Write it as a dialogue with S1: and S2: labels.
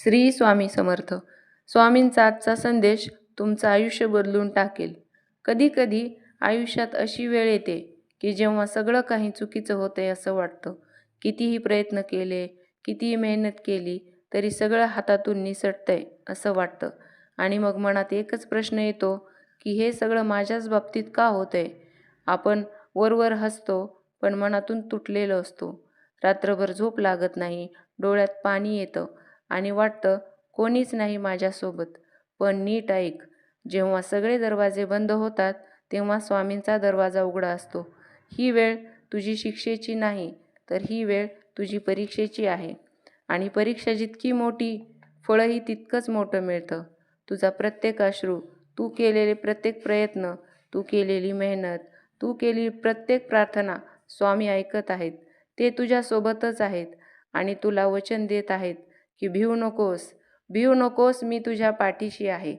S1: श्री स्वामी समर्थ. स्वामींचा आजचा संदेश तुमचं आयुष्य बदलून टाकेल. कधी-कधी आयुष्यात अशी वेळ येते की जेव्हा सगळं काही चुकीचं होतंय असं वाटतं. कितीही प्रयत्न केले, कितीही मेहनत केली तरी सगळं हातातून निसटतंय असं वाटतं. आणि मग मनात एकच प्रश्न येतो की हे सगळं माझ्याच बाबतीत का होतंय? आपण वरवर हसतो पण मनातून तुटलेलो असतो. रात्रभर झोप लागत नाही, डोळ्यात पाणी येतं आणि वाटतं कोणीच नाही माझ्यासोबत. पण नीट ऐक, जेव्हा सगळे दरवाजे बंद होतात तेव्हा स्वामींचा दरवाजा उघडा असतो. ही वेळ तुझी शिक्षेची नाही, तर ही वेळ तुझी परीक्षेची आहे. आणि परीक्षा जितकी मोठी, फळही तितकंच मोठं मिळतं. तुझा प्रत्येक अश्रू, तू केलेले प्रत्येक प्रयत्न, तू केलेली मेहनत, तू केलेली प्रत्येक प्रार्थना स्वामी ऐकत आहेत. ते तुझ्यासोबतच आहेत आणि तुला वचन देत आहेत की भिवू नकोस, भिवू नकोस, मी तुझ्या पाठीशी आहे.